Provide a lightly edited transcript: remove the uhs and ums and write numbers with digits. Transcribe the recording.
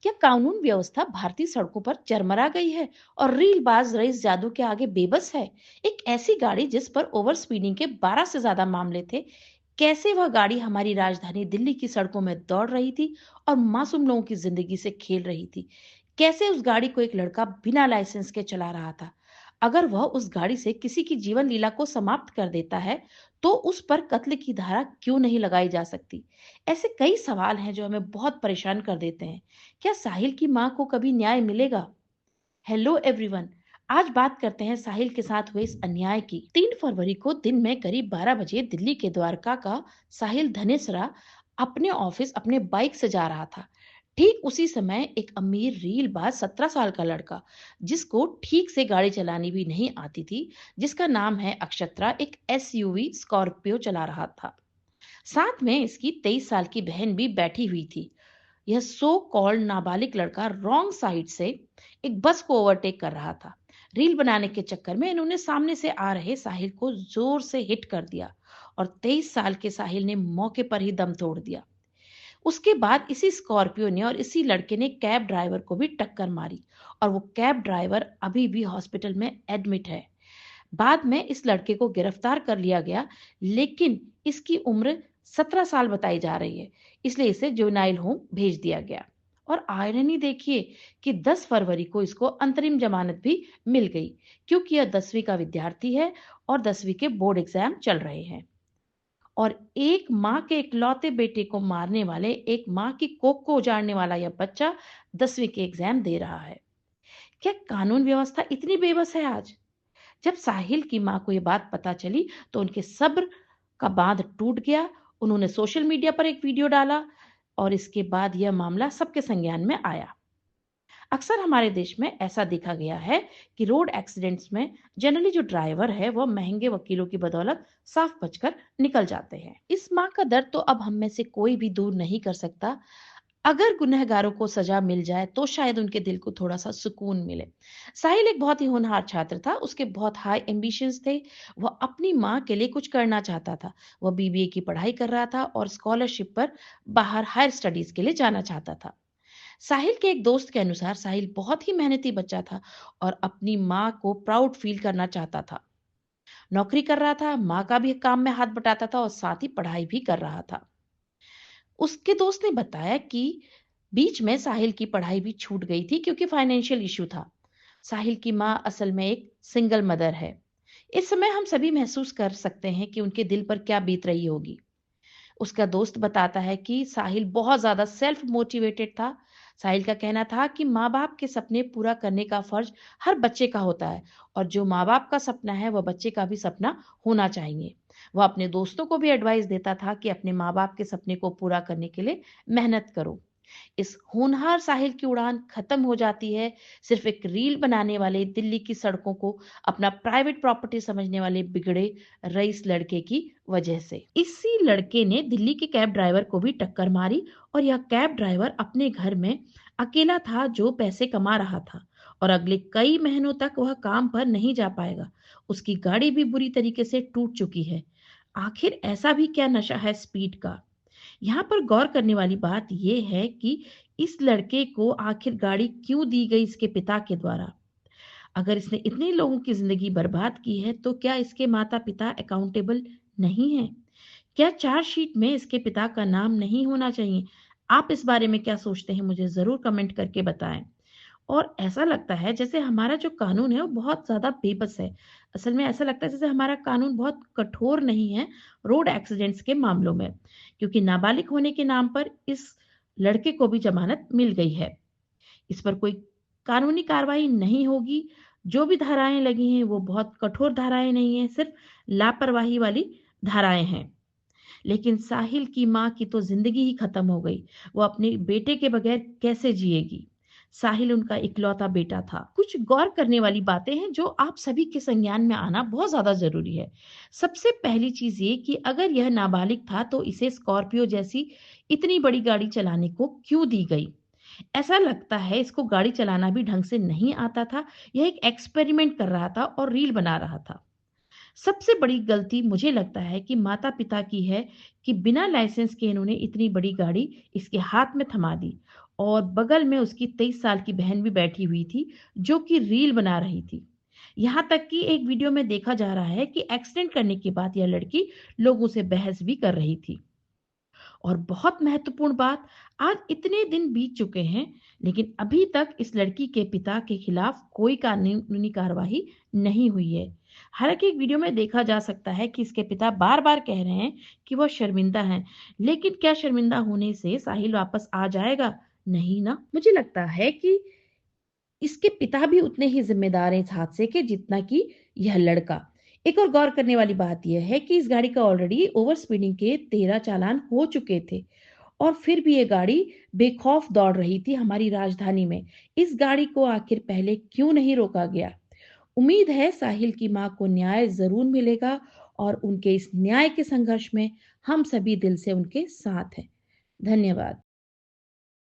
क्या कानून व्यवस्था भारतीय सड़कों पर चरमरा गई है और रीलबाज रईस जादू के आगे बेबस है? एक ऐसी गाड़ी जिस पर ओवर स्पीडिंग के 12 से ज्यादा मामले थे, कैसे वह गाड़ी हमारी राजधानी दिल्ली की सड़कों में दौड़ रही थी और मासूम लोगों की जिंदगी से खेल रही थी? कैसे उस गाड़ी को एक लड़का बिना लाइसेंस के चला रहा था? अगर वह उस गाड़ी से किसी की जीवन लीला को समाप्त कर देता है, तो उस पर कत्ल की धारा क्यों नहीं लगाई जा सकती? ऐसे कई सवाल हैं जो हमें बहुत परेशान कर देते हैं। क्या साहिल की मां को कभी न्याय मिलेगा? Hello everyone. आज बात करते हैं साहिल के साथ हुए इस अन्याय की। 3 फरवरी को दिन में करीब 12 बजे दिल्ली के द्वारका का साहिल धनेसरा अपने ऑफिस अपने बाइक से जा रहा था। ठीक उसी समय एक अमीर रीलबाज 17 साल का लड़का, जिसको ठीक से गाड़ी चलानी भी नहीं आती थी, जिसका नाम है अक्षत्रा, एक एसयूवी स्कॉर्पियो चला रहा था। साथ में इसकी 23 साल की बहन भी बैठी हुई थी। यह सो कॉल्ड नाबालिग लड़का रॉन्ग साइड से एक बस को ओवरटेक कर रहा था। रील बनाने के चक्कर में इन्होंने सामने से आ रहे साहिल को जोर से हिट कर दिया और 23 साल के साहिल ने मौके पर ही दम तोड़ दिया। उसके बाद इसी स्कॉर्पियो ने और इसी लड़के ने कैब ड्राइवर को भी टक्कर मारी और वो कैब ड्राइवर अभी भी हॉस्पिटल में एडमिट है। बाद में इस लड़के को गिरफ्तार कर लिया गया, लेकिन इसकी उम्र 17 साल बताई जा रही है, इसलिए इसे जुवेनाइल होम भेज दिया गया। और आयरनी देखिए कि 10 फरवरी को इसको अंतरिम जमानत भी मिल गई, क्योंकि यह 10वीं का विद्यार्थी है और 10वीं के बोर्ड एग्जाम चल रहे हैं। और एक माँ के इकलौते बेटे को मारने वाले, एक माँ की कोख को उजाड़ने वाला यह बच्चा 10वीं के एग्जाम दे रहा है। क्या कानून व्यवस्था इतनी बेबस है आज? जब साहिल की मां को यह बात पता चली, तो उनके सब्र का बांध टूट गया। उन्होंने सोशल मीडिया पर एक वीडियो डाला और इसके बाद यह मामला सबके संज्ञान में आया। अक्सर हमारे देश में ऐसा देखा गया है कि रोड एक्सीडेंट्स में जनरली जो ड्राइवर है वह महंगे वकीलों की बदौलत साफ बचकर निकल जाते हैं। इस मां का दर्द तो अब हम में से कोई भी दूर नहीं कर सकता। अगर गुनहगारों को सजा मिल जाए तो शायद उनके दिल को थोड़ा सा सुकून मिले। साहिल एक बहुत ही होनहार छात्र था, उसके बहुत हाई एम्बिशंस थे। वह अपनी माँ के लिए कुछ करना चाहता था। वह बीबीए की पढ़ाई कर रहा था और स्कॉलरशिप पर बाहर हायर स्टडीज के लिए जाना चाहता था। साहिल के एक दोस्त के अनुसार साहिल बहुत ही मेहनती बच्चा था और अपनी माँ को प्राउड फील करना चाहता था। नौकरी कर रहा था, माँ का भी काम में हाथ बटाता था और साथ ही पढ़ाई भी कर रहा था। उसके दोस्त ने बताया कि बीच में साहिल की पढ़ाई भी छूट गई थी क्योंकि फाइनेंशियल इशू था। साहिल की मां असल में एक सिंगल मदर है। इस समय हम सभी महसूस कर सकते हैं कि उनके दिल पर क्या बीत रही होगी। उसका दोस्त बताता है कि साहिल बहुत ज्यादा सेल्फ मोटिवेटेड था। साहिल का कहना था कि माँ बाप के सपने पूरा करने का फर्ज हर बच्चे का होता है और जो माँ बाप का सपना है वह बच्चे का भी सपना होना चाहिए। वह अपने दोस्तों को भी एडवाइस देता था कि अपने माँ बाप के सपने को पूरा करने के लिए मेहनत करो। इस होनहार साहिल की उड़ान खत्म हो जाती है सिर्फ एक रील बनाने वाले, दिल्ली की सड़कों को अपना प्राइवेट प्रॉपर्टी समझने वाले बिगड़े रईस लड़के की वजह से। इसी लड़के ने दिल्ली के कैब ड्राइवर को भी टक्कर मारी और यह कैब ड्राइवर अपने घर में अकेला था जो पैसे कमा रहा था और अगले कई महीनों तक वह काम पर नहीं जा पाएगा। उसकी गाड़ी भी बुरी तरीके से टूट चुकी है। आखिर ऐसा भी क्या नशा है स्पीड का? यहाँ पर गौर करने वाली बात यह है कि इस लड़के को आखिर गाड़ी क्यों दी गई इसके पिता के द्वारा? अगर इसने इतने लोगों की जिंदगी बर्बाद की है, तो क्या इसके माता पिता अकाउंटेबल नहीं है? क्या चार्जशीट में इसके पिता का नाम नहीं होना चाहिए? आप इस बारे में क्या सोचते हैं? मुझे जरूर कमेंट करके बताएं। और ऐसा लगता है जैसे हमारा जो कानून है वो बहुत ज़्यादा बेबस है। असल में ऐसा लगता है जैसे हमारा कानून बहुत कठोर नहीं है रोड एक्सीडेंट्स के मामलों में, क्योंकि नाबालिग होने के नाम पर इस लड़के को भी जमानत मिल गई है। इस पर कोई कानूनी कार्रवाई नहीं होगी। जो भी धाराएं लगी हैं वो बहुत कठोर धाराएं नहीं है, सिर्फ लापरवाही वाली धाराएं हैं। लेकिन साहिल की माँ की तो जिंदगी ही खत्म हो गई। वो अपने बेटे के बगैर कैसे जिएगी? साहिल उनका इकलौता बेटा था। कुछ गौर करने वाली बातें हैं जो आप सभी के संज्ञान में आना बहुत ज्यादा जरूरी है। सबसे पहली चीज ये कि अगर यह नाबालिग था तो इसे स्कॉर्पियो जैसी इतनी बड़ी गाड़ी चलाने को क्यों दी गई? ऐसा लगता है इसको गाड़ी चलाना भी ढंग से नहीं आता था। यह एक एक्सपेरिमेंट कर रहा था और रील बना रहा था। सबसे बड़ी गलती मुझे लगता है कि माता-पिता की है कि बिना लाइसेंस के इन्होंने इतनी बड़ी गाड़ी इसके हाथ में थमा दी और बगल में उसकी 23 साल की बहन भी बैठी हुई थी, जो कि रील बना रही थी। यहाँ तक कि एक वीडियो में देखा जा रहा है कि एक्सीडेंट करने के बाद यह लड़की लोगों से बहस भी कर रही थी। और बहुत महत्वपूर्ण बात, आज इतने दिन बीत चुके हैं, लेकिन अभी तक इस लड़की के पिता के खिलाफ कोई कानूनी कार्रवाई नहीं हुई है। हालांकि एक वीडियो में देखा जा सकता है कि इसके पिता बार-बार कह रहे हैं कि वह शर्मिंदा हैं, लेकिन क्या शर्मिंदा होने से साहिल वापस आ जाएगा? नहीं ना। मुझे लगता है कि इसके पिता भी उतने ही जिम्मेदार हैं इस हादसे के जितना कि यह लड़का। एक और गौर करने वाली बात यह है कि इस गाड़ी का ऑलरेडी ओवर स्पीडिंग के 13 चालान हो चुके थे और फिर भी ये गाड़ी बेखौफ दौड़ रही थी हमारी राजधानी में। इस गाड़ी को आखिर पहले क्यों नहीं रोका गया? उम्मीद है साहिल की मां को न्याय जरूर मिलेगा और उनके इस न्याय के संघर्ष में हम सभी दिल से उनके साथ हैं। धन्यवाद।